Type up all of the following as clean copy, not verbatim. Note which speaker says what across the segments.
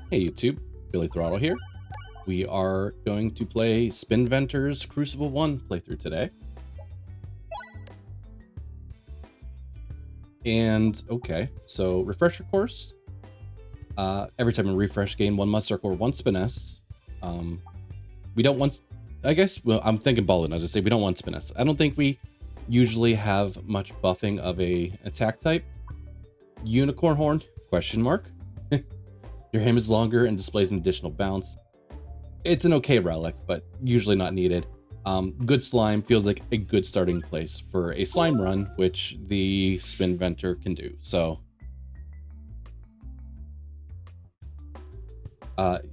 Speaker 1: Hey YouTube, Billy Throttle here. We are going to play Spinventor's Crucible 1 playthrough today. And okay, so refresher course. Every time we refresh gain 1 must circle or 1 spiness. We don't want, I guess, well, I'm thinking ballin', as I say, we don't want spiness. I don't think we usually have much buffing of a attack type. Unicorn horn, question mark. Your ham is longer and displays an additional bounce. It's an okay relic, but usually not needed. Good slime feels like a good starting place for a slime run, which the Spinventor can do. So,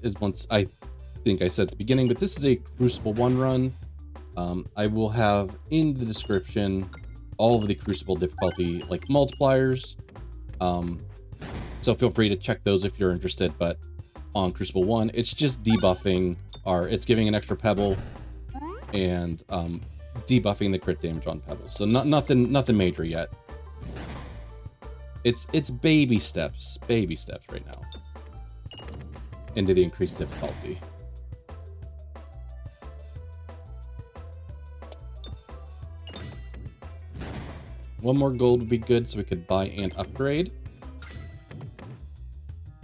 Speaker 1: is once I think I said at the beginning, but this is a Crucible 1 run. I will have in the description all of the Crucible difficulty like multipliers. So feel free to check those if you're interested, but on Crucible 1, it's just debuffing, or it's giving an extra Pebble and debuffing the crit damage on Pebbles. So nothing major yet. It's baby steps right now into the increased difficulty. One more gold would be good so we could buy and upgrade.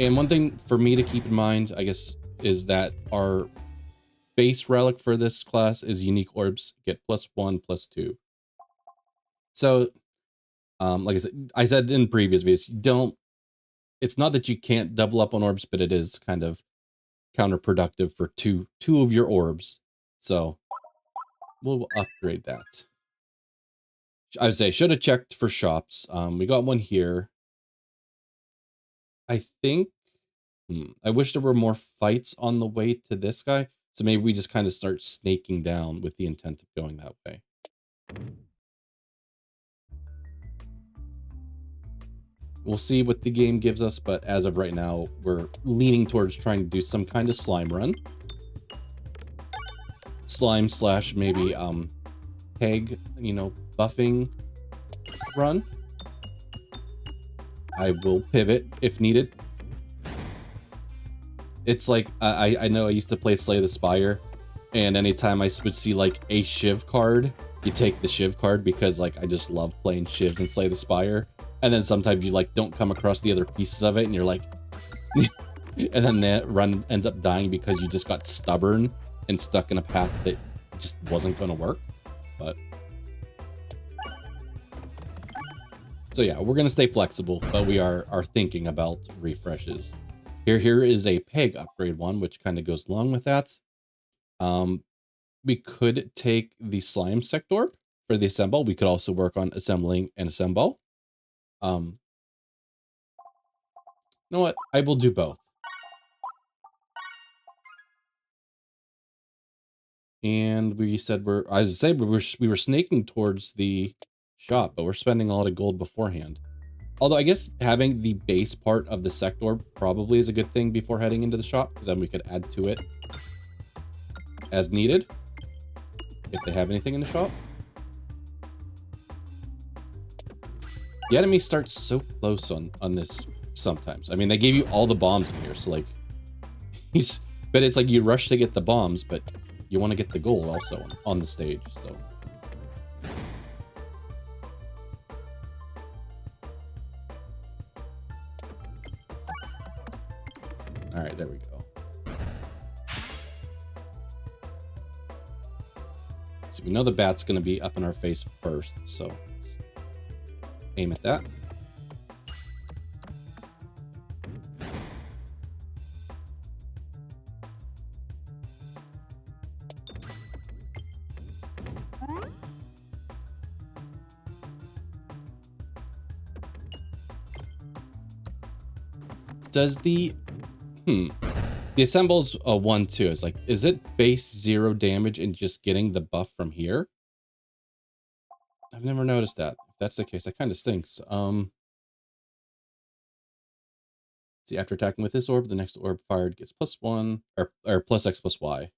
Speaker 1: And one thing for me to keep in mind, I guess, is that our base relic for this class is unique orbs, get +1, +2. So, like I said in previous videos, it's not that you can't double up on orbs, but it is kind of counterproductive for two of your orbs. So we'll upgrade that. I would say should have checked for shops. We got one here. I think, I wish there were more fights on the way to this guy. So maybe we just kind of start snaking down with the intent of going that way. We'll see what the game gives us, but as of right now, we're leaning towards trying to do some kind of slime run. Slime slash maybe peg, buffing run. I will pivot if needed. It's like, I know I used to play Slay the Spire, and anytime I would see like a Shiv card, you take the Shiv card because like I just love playing Shivs and Slay the Spire. And then sometimes you like don't come across the other pieces of it and you're like, and then that run ends up dying because you just got stubborn and stuck in a path that just wasn't going to work. But so yeah, we're going to stay flexible, but we are thinking about refreshes. Here is a peg upgrade one, which kind of goes along with that. We could take the slime sector for the assemble. We could also work on assembling an assemble. You know what? I will do both. And we said as I said, we were snaking towards the shop, but we're spending a lot of gold beforehand. Although I guess having the base part of the sector probably is a good thing before heading into the shop, because then we could add to it as needed if they have anything in the shop. The enemy starts so close on this sometimes. I mean, they gave you all the bombs in here, so like but it's like you rush to get the bombs, but you want to get the gold also on the stage, so. All right, there we go. So we know the bat's going to be up in our face first, so let's aim at that. Does the assemble's a 1-2. It's like, is it base 0 damage and just getting the buff from here? I've never noticed that. If that's the case, that kind of stinks. See, after attacking with this orb, the next orb fired gets +1 or plus X plus Y.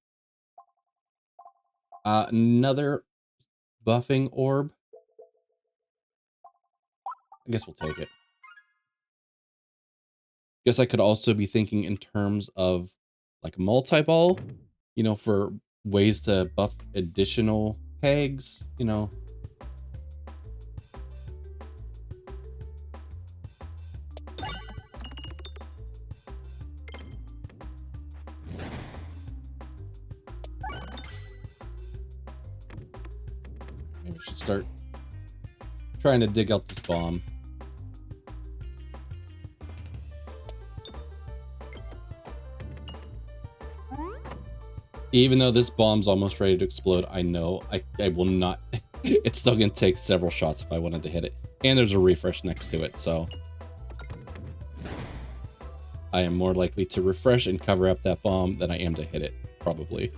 Speaker 1: Another buffing orb. I guess we'll take it. Guess I could also be thinking in terms of like multi-ball, you know, for ways to buff additional pegs, you know. Maybe we should start trying to dig out this bomb. Even though this bomb's almost ready to explode, I know I will not. It's still gonna take several shots if I wanted to hit it. And there's a refresh next to it, so I am more likely to refresh and cover up that bomb than I am to hit it, probably.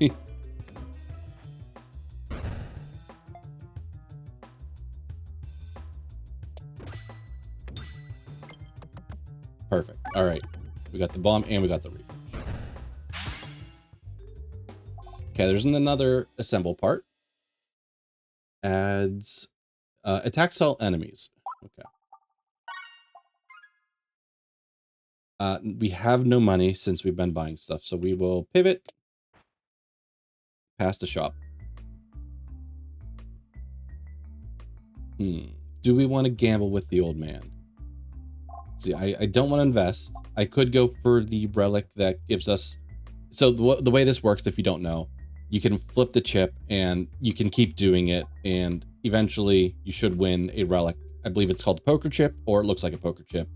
Speaker 1: Perfect. All right. We got the bomb and we got the refresh. Okay, there's another assemble part. Adds attacks all enemies. Okay. We have no money since we've been buying stuff, so we will pivot past the shop. Do we want to gamble with the old man? See, I don't want to invest. I could go for the relic that gives us... So the way this works, if you don't know, you can flip the chip and you can keep doing it, and eventually you should win a relic. I believe it's called a poker chip, or it looks like a poker chip.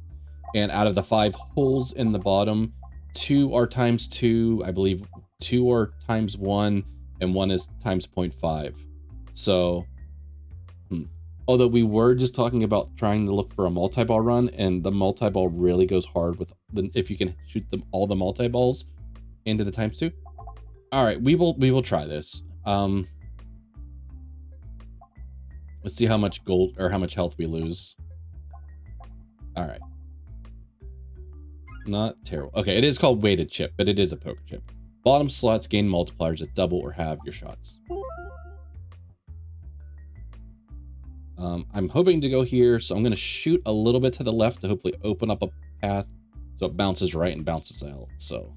Speaker 1: And out of the 5 holes in the bottom, 2 are ×2. I believe 2 are ×1, and 1 is ×0.5. So... Although we were just talking about trying to look for a multi-ball run, and the multi-ball really goes hard with if you can shoot all the multi-balls into the ×2. All right, we will try this. Let's see how much gold or how much health we lose. All right. Not terrible. Okay, it is called weighted chip, but it is a poker chip. Bottom slots gain multipliers that double or halve your shots. I'm hoping to go here, so I'm going to shoot a little bit to the left to hopefully open up a path so it bounces right and bounces out. So,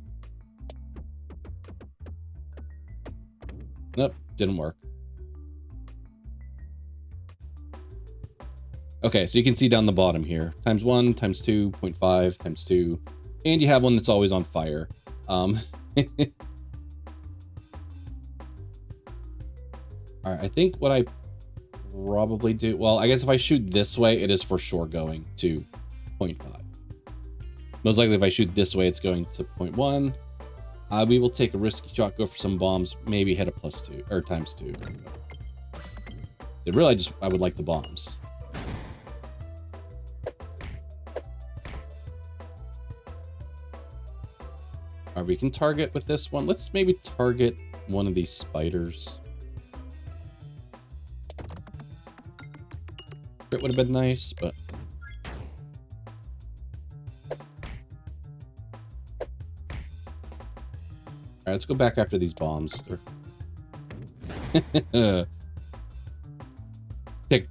Speaker 1: nope, didn't work. Okay, so you can see down the bottom here, ×1, ×2, 0.5, ×2, and you have one that's always on fire. All right, I think what I probably do, well, I guess if I shoot this way, it is for sure going to 0.5. Most likely if I shoot this way, it's going to 0.1. We will take a risky shot, go for some bombs, maybe hit a +2 or ×2. Really, I would like the bombs. All right, we can target with this one. Let's maybe target one of these spiders. It would have been nice, but... Alright, let's go back after these bombs. Take a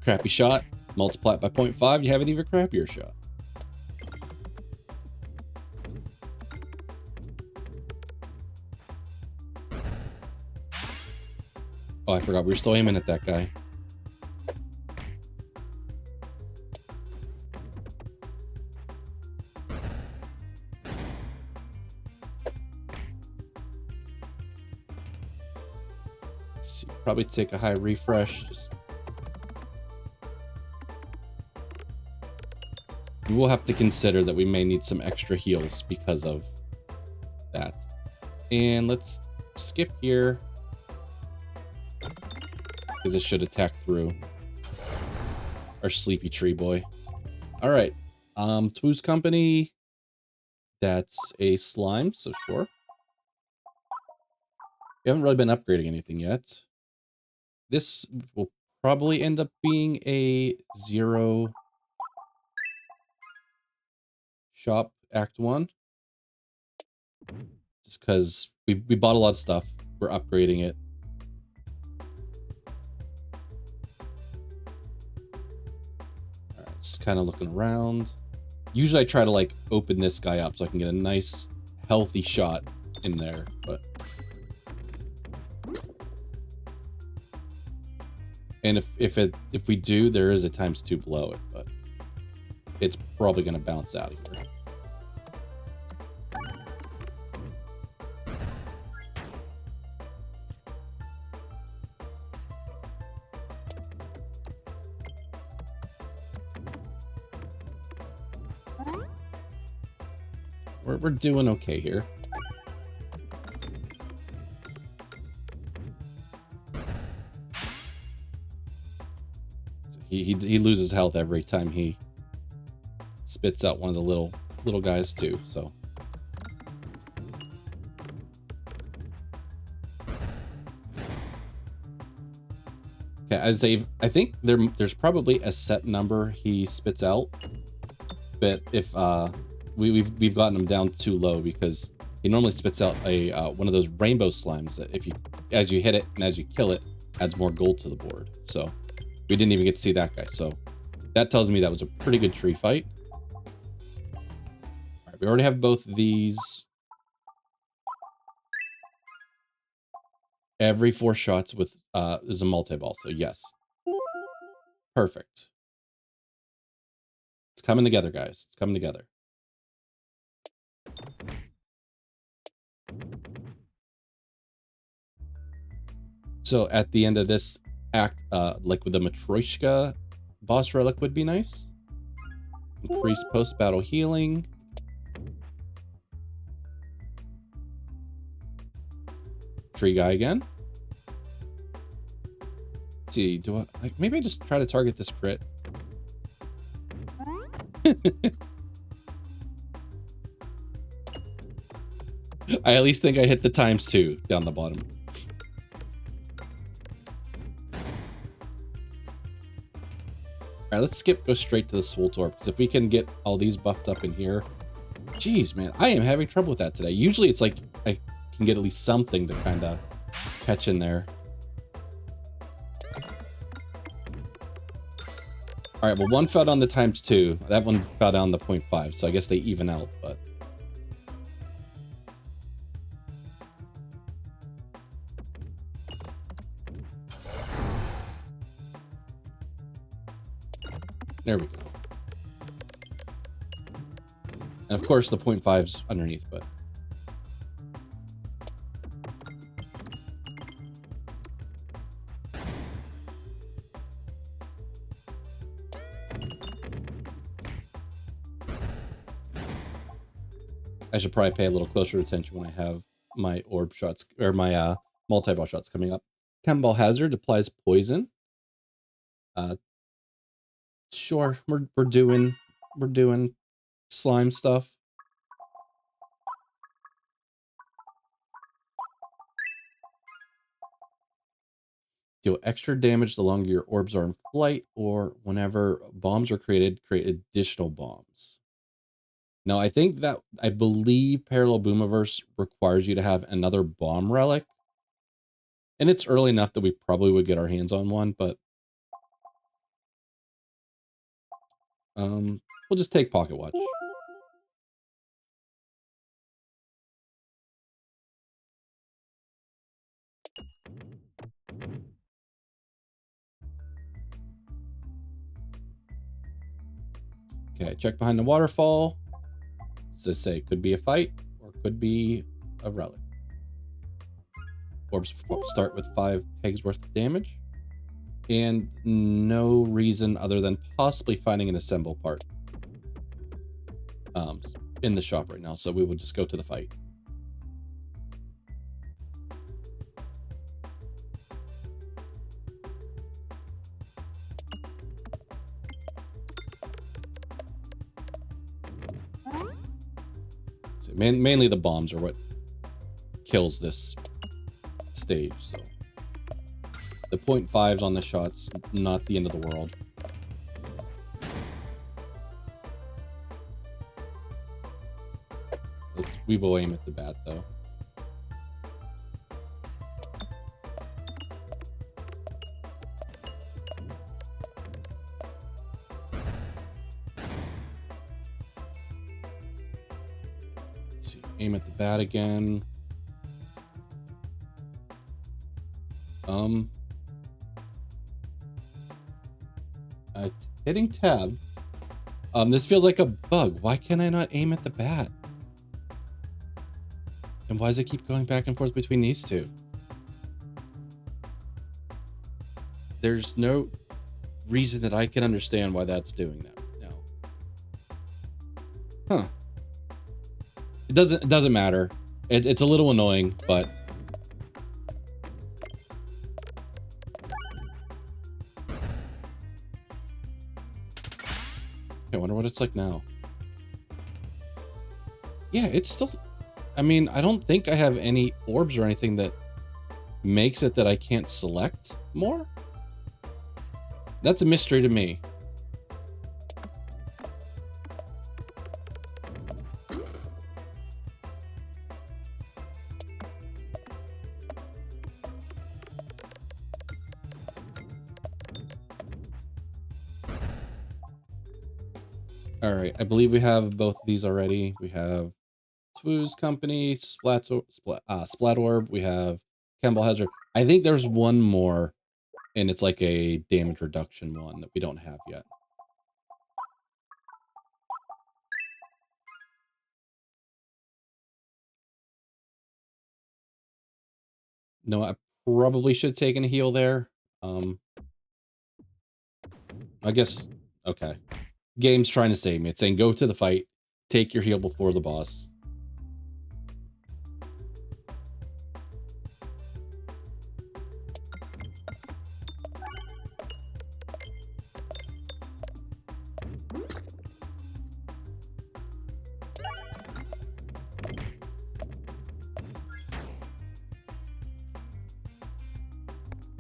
Speaker 1: crappy shot, multiply it by 0.5, you have an even crappier shot. Oh, I forgot we were still aiming at that guy. Let's see, probably take a high refresh. We will have to consider that we may need some extra heals because of that. And let's skip here, because it should attack through our sleepy tree boy. All right, Two's Company. That's a slime, so sure. We haven't really been upgrading anything yet. This will probably end up being a 0 shop Act 1. Just because we bought a lot of stuff. We're upgrading it. Alright, just kind of looking around. Usually I try to like open this guy up so I can get a nice healthy shot in there, but and if we do, there is a ×2 below it, but it's probably gonna bounce out of here. We're doing okay here. He loses health every time he spits out one of the little guys too, so. Okay, I think there's probably a set number he spits out, but if we've gotten him down too low because he normally spits out a one of those rainbow slimes that as you hit it and as you kill it adds more gold to the board. So we didn't even get to see that guy. So that tells me that was a pretty good tree fight. All right, we already have both of these. Every 4 shots with is a multi-ball. So yes, perfect. It's coming together, guys. It's coming together. So at the end of this act, like with the Matryoshka boss relic would be nice. Increase post-battle healing. Tree guy again. Let's see, maybe I just try to target this crit. I at least think I hit the ×2 down the bottom. Alright, let's go straight to the Swoltor, because if we can get all these buffed up in here. Jeez, man, I am having trouble with that today. Usually it's like I can get at least something to kind of catch in there. Alright, well, one fell down the ×2. That one fell down the 0.5, so I guess they even out, but... There we go. And of course the 0.5's underneath, but... I should probably pay a little closer attention when I have my orb shots, or my multi-ball shots coming up. Cannonball Hazard applies poison. Sure, we're doing slime stuff. Deal extra damage the longer your orbs are in flight, or whenever bombs are created, create additional bombs. Now, I believe Parallel Boomiverse requires you to have another bomb relic. And it's early enough that we probably would get our hands on one, but we'll just take Pocket Watch. Okay, check behind the waterfall. So say it could be a fight or it could be a relic. Orbs start with 5 pegs worth of damage. And no reason other than possibly finding an assemble part in the shop right now. So we will just go to the fight. So mainly the bombs are what kills this stage. So the 0.5s on the shots, not the end of the world. We will aim at the bat though. Aim at the bat again. Hitting tab. This feels like a bug. Why can I not aim at the bat? And why does it keep going back and forth between these two? There's no reason that I can understand why that's doing that. No. Huh. It doesn't matter. It's a little annoying, but I wonder what it's like now. Yeah, it's still, I mean, I don't think I have any orbs or anything that makes it that I can't select more. That's a mystery to me. All right, I believe we have both of these already. We have Swoo's Company, Splat Orb. We have Campbell Hazard. I think there's one more, and it's like a damage reduction one that we don't have yet. No, I probably should have taken a heal there. I guess, okay. Game's trying to save me. It's saying go to the fight, take your heal before the boss.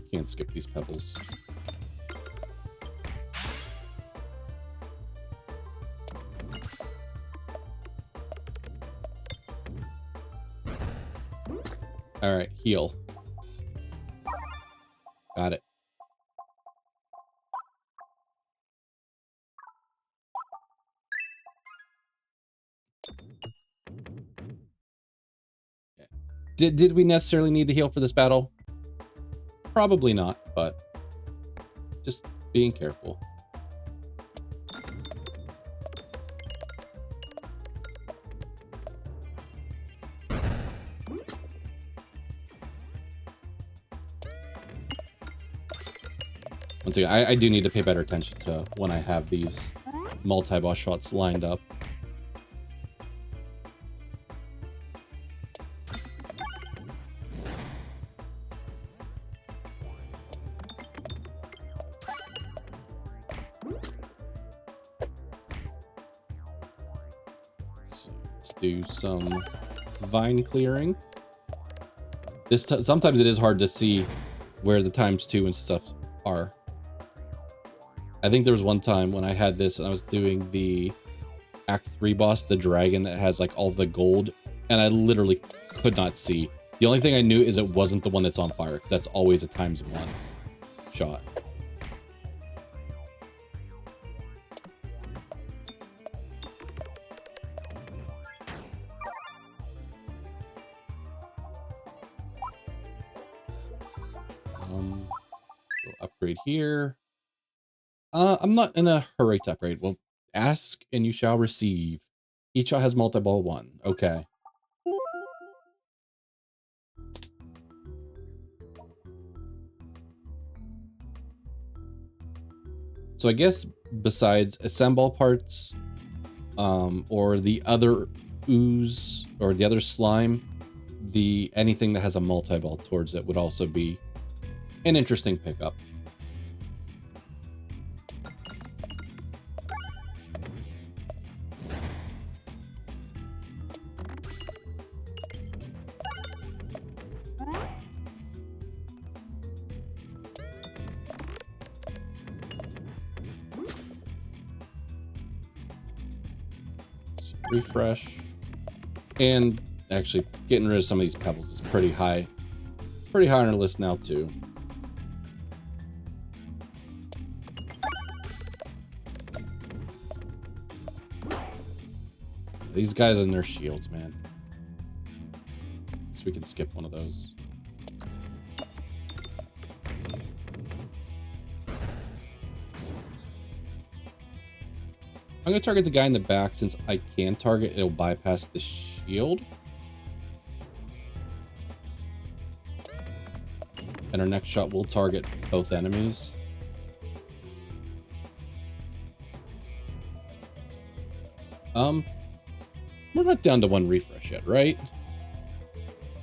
Speaker 1: Can't skip these pebbles. All right, heal. Got it. Did we necessarily need the heal for this battle? Probably not, but just being careful. Once again, I do need to pay better attention to when I have these multi-boss shots lined up. So let's do some vine clearing. Sometimes it is hard to see where the ×2 and stuff are. I think there was one time when I had this and I was doing the Act 3 boss, the dragon that has like all the gold, and I literally could not see. The only thing I knew is it wasn't the one that's on fire, because that's always a ×1 shot. We'll upgrade here. I'm not in a hurry to upgrade. Well, ask and you shall receive. Each shot has multi-ball 1. Okay. So I guess besides assemble parts, or the other ooze or the other slime, anything that has a multi-ball towards it would also be an interesting pickup. Refresh. And actually getting rid of some of these pebbles is pretty high on our list now too. These guys and their shields, man. so we can skip one of those. I'm gonna target the guy in the back. Since I can target, it'll bypass the shield. And our next shot will target both enemies. We're not down to 1 refresh yet, right?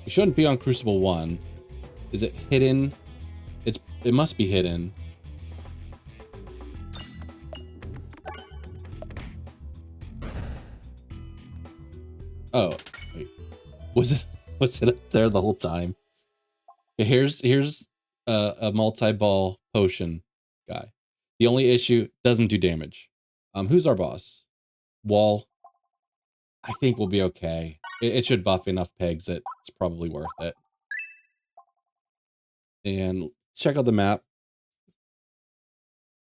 Speaker 1: We shouldn't be on Cruciball 1. Is it hidden? It must be hidden. Oh, wait. Was it up there the whole time? Okay, here's a multi-ball potion guy. The only issue, doesn't do damage. Who's our boss? Wall. I think we'll be okay. It should buff enough pegs that it's probably worth it. And check out the map.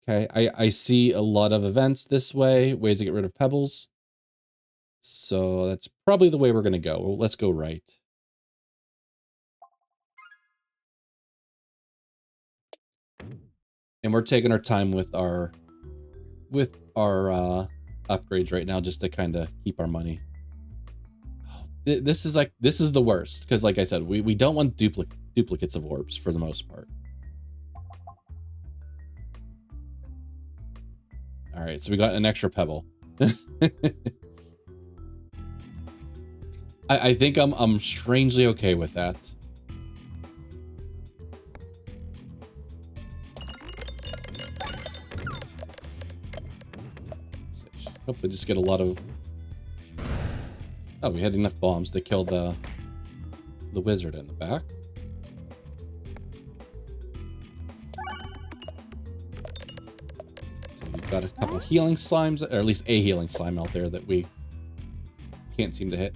Speaker 1: Okay, I see a lot of events this way, ways to get rid of Pebballs. So that's probably the way we're gonna go. Well, let's go right. And we're taking our time with our upgrades right now, just to kind of keep our money. This is the worst, because like I said, we don't want duplicates of orbs for the most part. All right, so we got an extra pebble. I think I'm strangely okay with that. So hopefully just get a lot of... Oh, we had enough bombs to kill the wizard in the back. So we've got a couple healing slimes, or at least a healing slime out there that we can't seem to hit.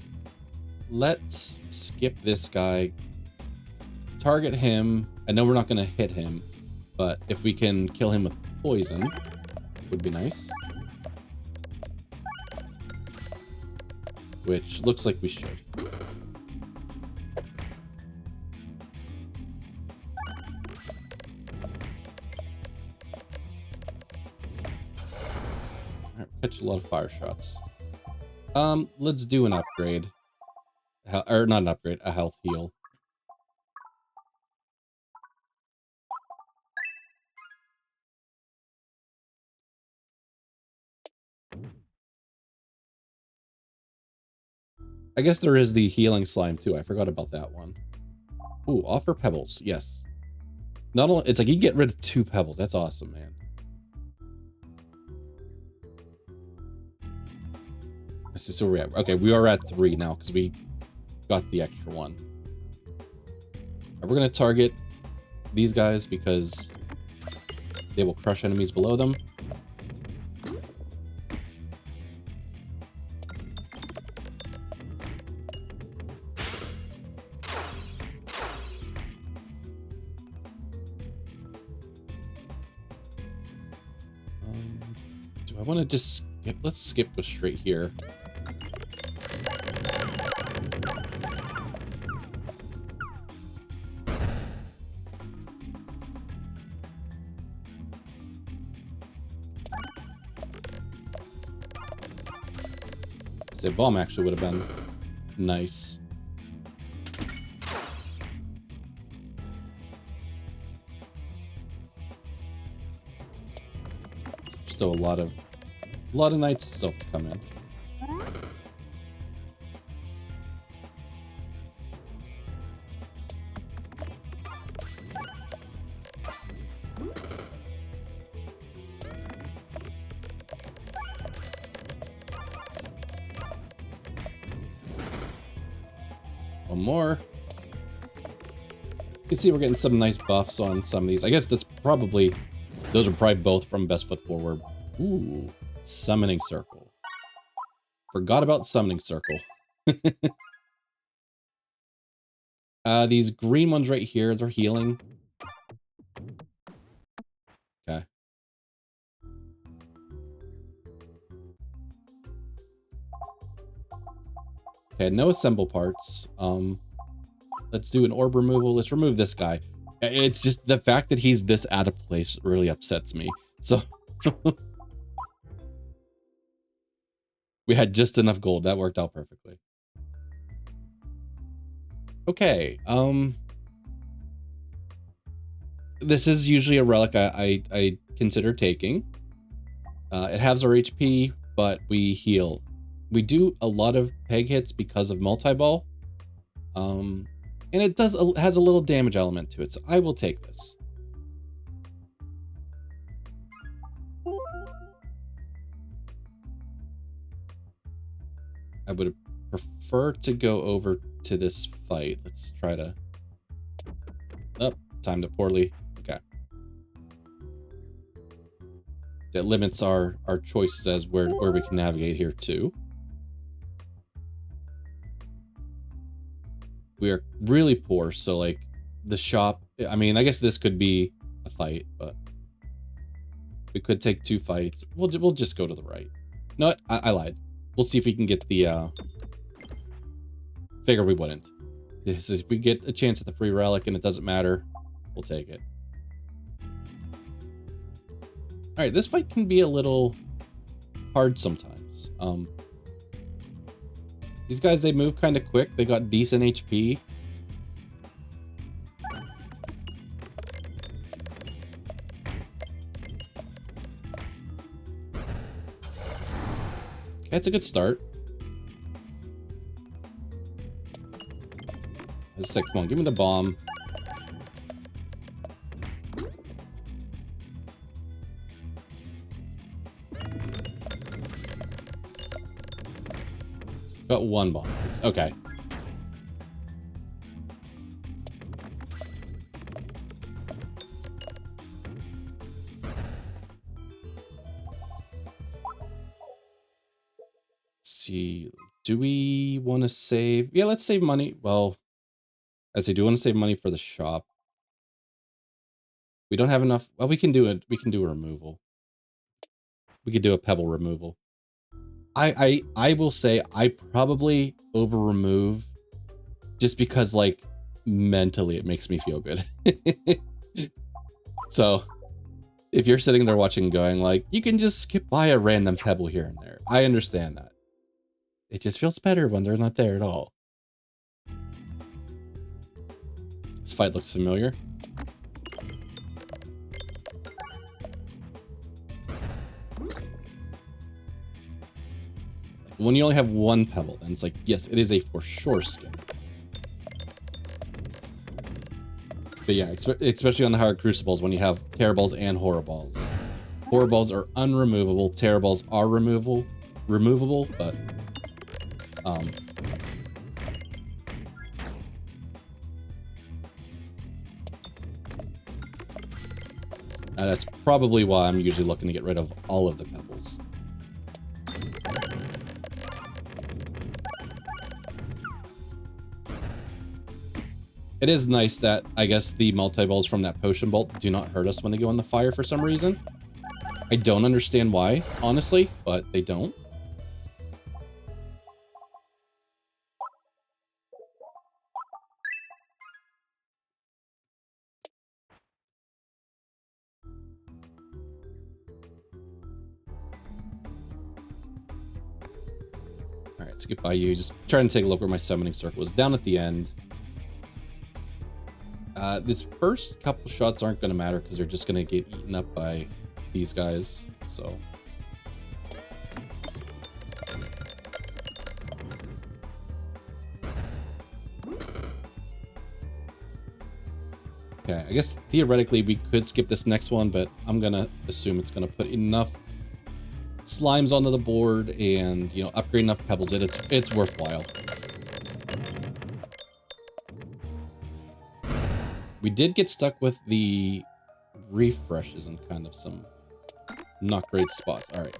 Speaker 1: Let's skip this guy. Target him. I know we're not going to hit him, but if we can kill him with poison, would be nice. Which looks like we should. Alright, catch a lot of fire shots. Let's do an upgrade. Or not an upgrade, a health heal. I guess there is the healing slime too. I forgot about that one. Ooh, offer pebbles. Yes. Not only, it's like you get rid of 2 pebbles. That's awesome, man. Let's see, so we're at, okay, we are at 3 now because we got the extra one. And we're gonna target these guys because they will crush enemies below them. Do I want to just skip? Let's skip, go straight here. Say bomb actually would have been nice. Still a lot of knights still have to come in. One more. You can see we're getting some nice buffs on some of these. I guess that's probably, those are probably both from Best Foot Forward. Ooh, Summoning Circle. Forgot about Summoning Circle. These green ones right here, they're healing. Okay. Okay, no assemble parts. Let's do an orb removal. Let's remove this guy. It's just the fact that he's this out of place really upsets me. So we had just enough gold. That worked out perfectly. Okay. This is usually a relic I consider taking. It halves our HP, but we heal. We do a lot of peg hits because of multi-ball. And it has a little damage element to it, so I will take this. I would prefer to go over to this fight. Let's try to... Oh, timed it poorly. Okay. That limits our choices as where we can navigate here too. We are really poor, so like the shop, I mean, I guess this could be a fight, but we could take 2 fights. We'll just go to the right. No, I lied. We'll see if we can get the, figure we wouldn't. This is, if we get a chance at the free relic and it doesn't matter, we'll take it. All right, this fight can be a little hard sometimes. These guys, they move kind of quick. They got decent HP. Okay, that's a good start. Let's say, come on, give me the bomb. Got 1 bomb. Okay. Let's see. Do we want to save? Yeah, let's save money. Well, as I do want to save money for the shop. We don't have enough. Well, we can do it. We can do a removal. We could do a pebble removal. I will say I probably over remove just because like mentally it makes me feel good. So if you're sitting there watching going like, you can just skip by a random pebble here and there. I understand that. It just feels better when they're not there at all. This fight looks familiar. When you only have 1 pebble, then it's like, yes, it is a for sure skip. But yeah, especially on the hard Cruciballs when you have Terriballs and Horriballs. Horriballs are unremovable, Terriballs are removable, but that's probably why I'm usually looking to get rid of all of the pebbles. It is nice that, I guess, the multi-balls from that potion bolt do not hurt us when they go in the fire for some reason. I don't understand why, honestly, but they don't. All right, skip by you. Just trying to take a look where my summoning circle is. Down at the end. This first couple shots aren't going to matter because they're just going to get eaten up by these guys, so. Okay, I guess theoretically we could skip this next one, but I'm going to assume it's going to put enough slimes onto the board and, you know, upgrade enough pebbles that it's worthwhile. We did get stuck with the refreshes in kind of some not great spots. All right.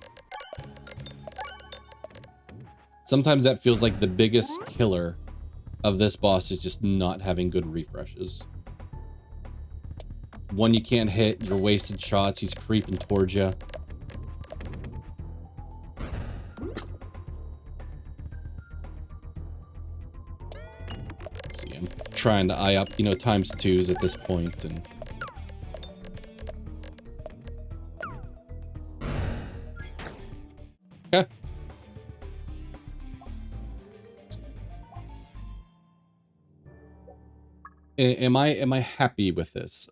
Speaker 1: Sometimes that feels like the biggest killer of this boss is just not having good refreshes. One you can't hit, you're wasted shots, he's creeping towards you. Let's see, I'm trying to eye up, you know, times twos at this point, and okay. Am I happy with this?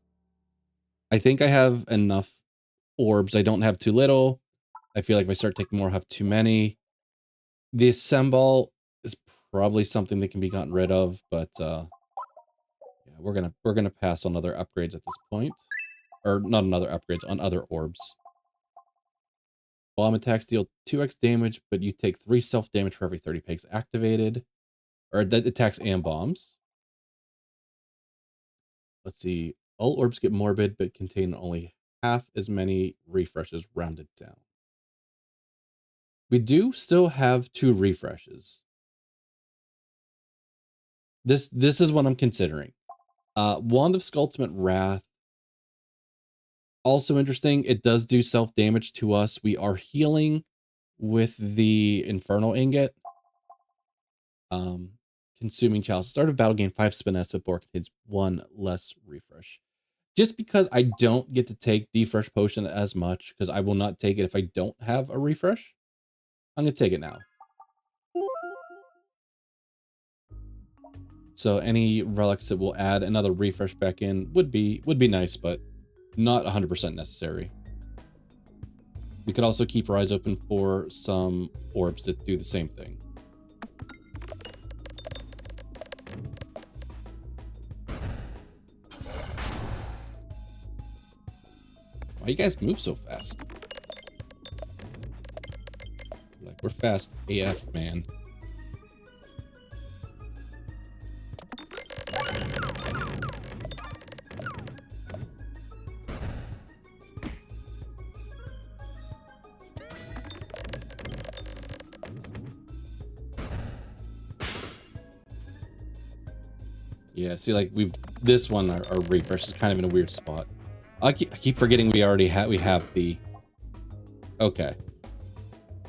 Speaker 1: I think I have enough orbs. I don't have too little. I feel like if I start taking more, I'll have too many. The Assemble is probably something that can be gotten rid of, but yeah, we're gonna pass on other upgrades at this point. Or not on other upgrades, on other orbs. Bomb attacks deal 2x damage, but you take 3 self-damage for every 30 pegs activated. Or that attacks and bombs. Let's see. All orbs get morbid, but contain only half as many refreshes rounded down. We do still have 2 refreshes. This is what I'm considering. Wand of Skulltimate Wrath. Also interesting, it does do self-damage to us. We are healing with the Infernal Ingot. Consuming Chalice. Start of battle, gain 5 spinets, but board contains 1 less refresh. Just because I don't get to take Defresh Potion as much, because I will not take it if I don't have a refresh, I'm going to take it now. So any relics that will add another refresh back in would be nice, but not 100% necessary. We could also keep our eyes open for some orbs that do the same thing. Why you guys move so fast? Like, we're fast AF, man. Yeah, see, like, this one, our refresh is kind of in a weird spot. I keep forgetting we already have the... Okay.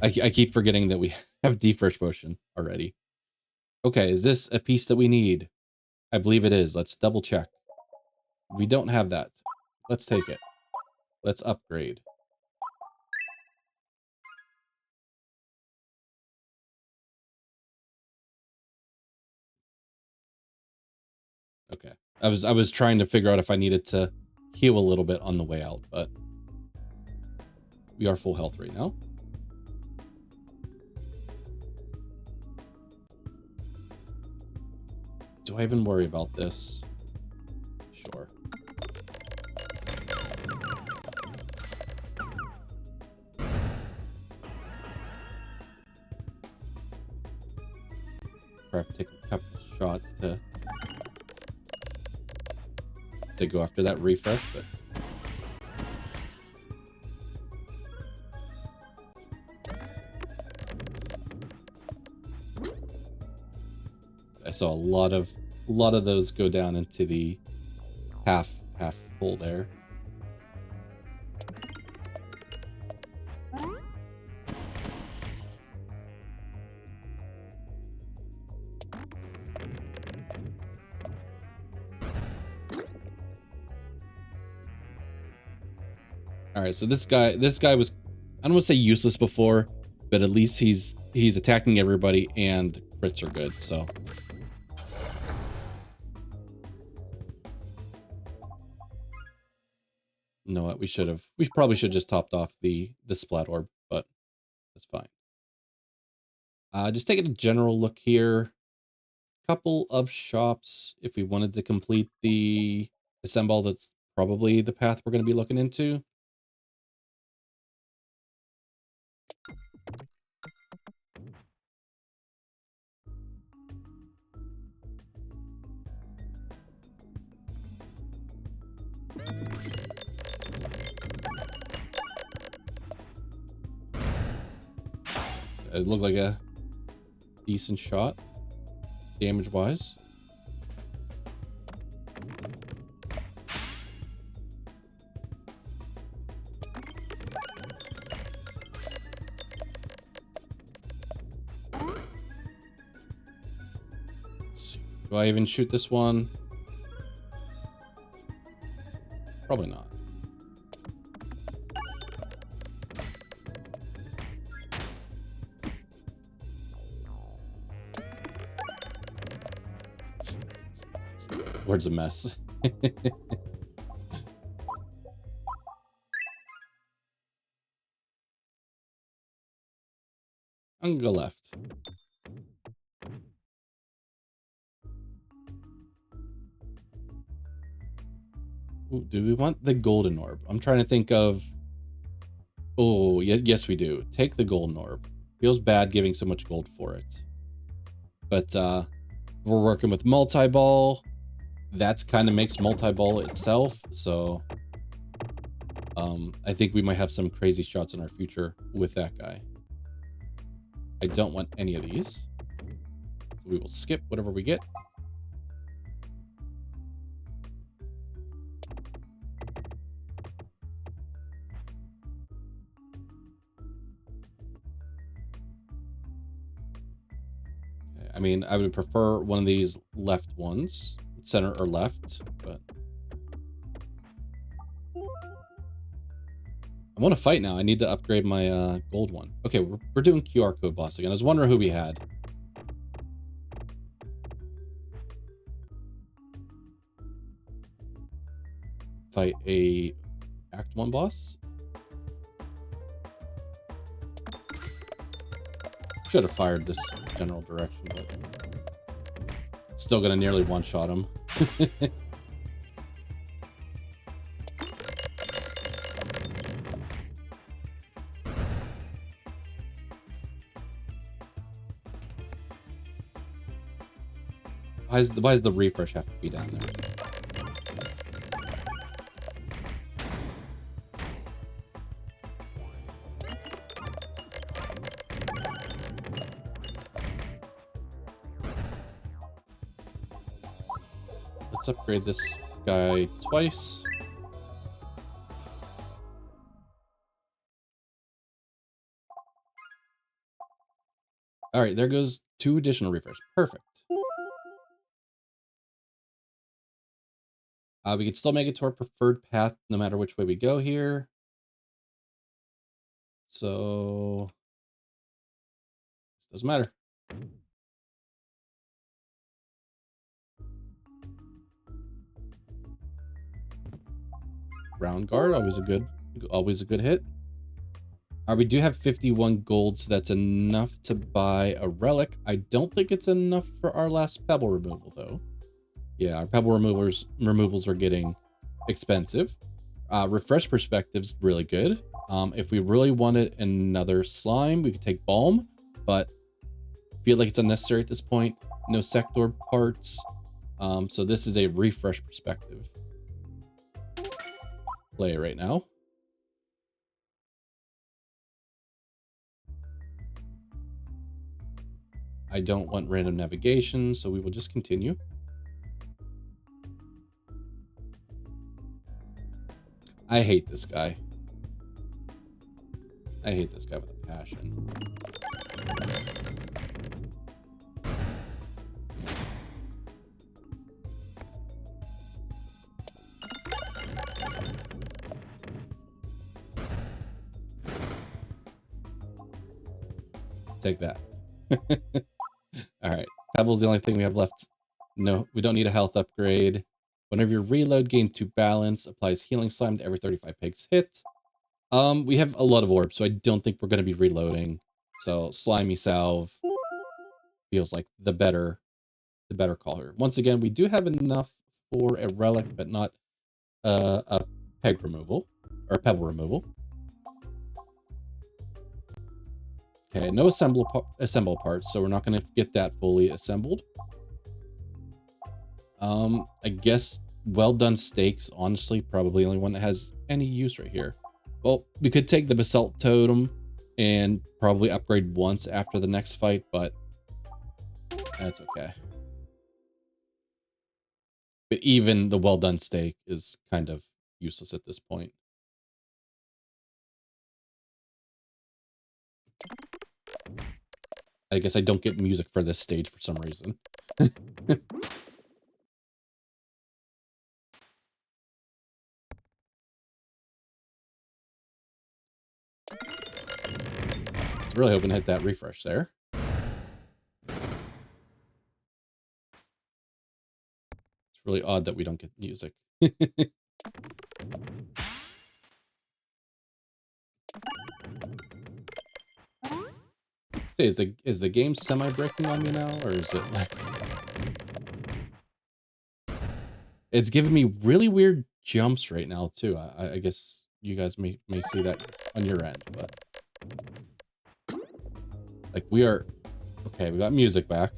Speaker 1: I keep forgetting that we have Defresh Potion already. Okay, is this a piece that we need? I believe it is. Let's double check. We don't have that. Let's take it. Let's upgrade. Okay. I was trying to figure out if I needed to heal a little bit on the way out, but we are full health right now. Do I even worry about this? Sure. I have to take a couple shots to go after that refresh, but I saw a lot of those go down into the half full there. All right, so this guy was, I don't want to say useless before, but at least he's attacking everybody and crits are good, so. You know what, we probably should have just topped off the Splat Orb, but that's fine. Just taking a general look here. Couple of shops, if we wanted to complete the Assemble, that's probably the path we're going to be looking into. It looked like a decent shot, damage-wise. Let's see. Do I even shoot this one? Probably not. Board's a mess. I'm gonna go left. Ooh, do we want the golden orb? I'm trying to think of... Oh, yes we do. Take the golden orb. Feels bad giving so much gold for it. But we're working with multi-ball. That's kind of makes multi-ball itself, so... I think we might have some crazy shots in our future with that guy. I don't want any of these. So we will skip whatever we get. Okay, I mean, I would prefer one of these left ones, center or left, but... I want to fight now. I need to upgrade my gold one. Okay, we're doing QR code boss again. I was wondering who we had. Fight a Act 1 boss. Should have fired this general direction, but still gonna nearly one-shot him. Why does the refresh have to be down there? Let's upgrade this guy twice. All right, there goes 2 additional refresh. Perfect. We can still make it to our preferred path no matter which way we go here. So, doesn't matter. Round guard, always a good hit. We do have 51 gold, so that's enough to buy a relic. I don't think it's enough for our last pebble removal though. Yeah, our pebble removals are getting expensive. Refresh perspective's really good. If we really wanted another slime, we could take balm, but feel like it's unnecessary at this point. No sector parts. So this is a refresh perspective play right now. I don't want random navigation, so we will just continue. I hate this guy. I hate this guy with a passion. Take that. All right. Pebble's the only thing we have left. No, we don't need a health upgrade. Whenever you reload, gain 2 balance. Applies healing slime to every 35 pigs hit. We have a lot of orbs, so I don't think we're going to be reloading. So slimy salve feels like the better call here. Once again, we do have enough for a relic, but not a peg removal or pebble removal. Okay, no assemble parts, so we're not going to get that fully assembled. I guess well done steaks, honestly, probably the only one that has any use right here. Well, we could take the basalt totem and probably upgrade once after the next fight, but that's okay. But even the well done steak is kind of useless at this point. I guess I don't get music for this stage for some reason. I was really hoping to hit that refresh there. It's really odd that we don't get music. Say, is the game semi-breaking on me now, or is it like... It's giving me really weird jumps right now too. I guess you guys may see that on your end, but like we are okay. We got music back.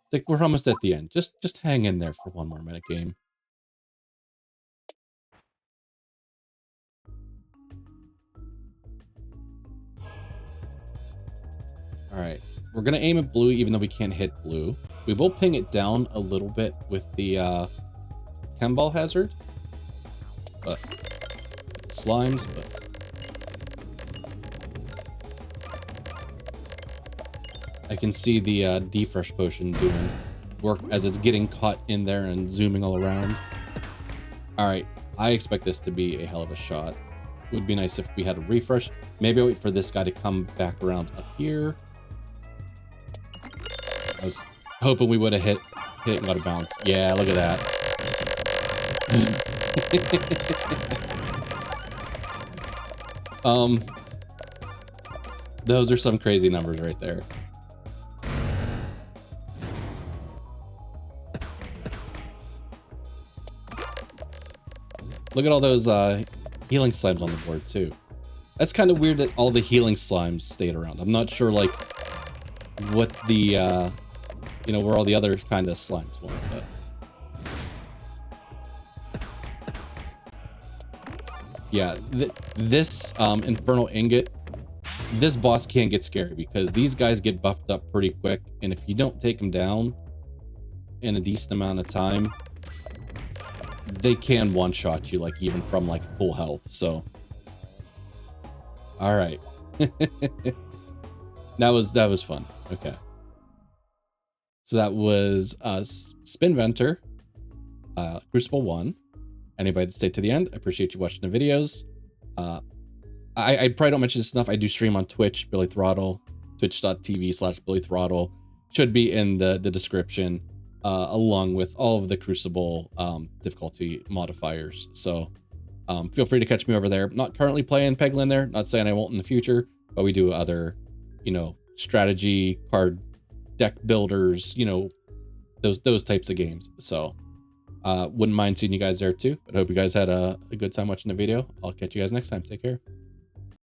Speaker 1: It's like we're almost at the end. Just hang in there for one more minute, game. All right, we're gonna aim at blue, even though we can't hit blue. We will ping it down a little bit with the Chem-ball hazard, but slimes, but I can see the defresh potion doing work as it's getting caught in there and zooming all around. All right, I expect this to be a hell of a shot. It would be nice if we had a refresh. Maybe I'll wait for this guy to come back around up here. I was hoping we would have hit it and got a bounce. Yeah, look at that. Those are some crazy numbers right there. Look at all those healing slimes on the board too. That's kind of weird that all the healing slimes stayed around. I'm not sure like what the you know, where all the other kind of slimes went, but yeah, this infernal ingot, this boss can get scary because these guys get buffed up pretty quick, and if you don't take them down in a decent amount of time, they can one-shot you, like even from like full health. So all right. that was fun. Okay, so that was Spinventor, Cruciball 1. Anybody that stayed to the end, I appreciate you watching the videos. I probably don't mention this enough. I do stream on Twitch, Billy Throttle, twitch.tv/Billy Throttle. Should be in the description, along with all of the Cruciball difficulty modifiers. So feel free to catch me over there. Not currently playing Peglin there, not saying I won't in the future, but we do other, you know, strategy, card deck builders, you know, those types of games. So wouldn't mind seeing you guys there too. But I hope you guys had a good time watching the video. I'll catch you guys next time. Take care.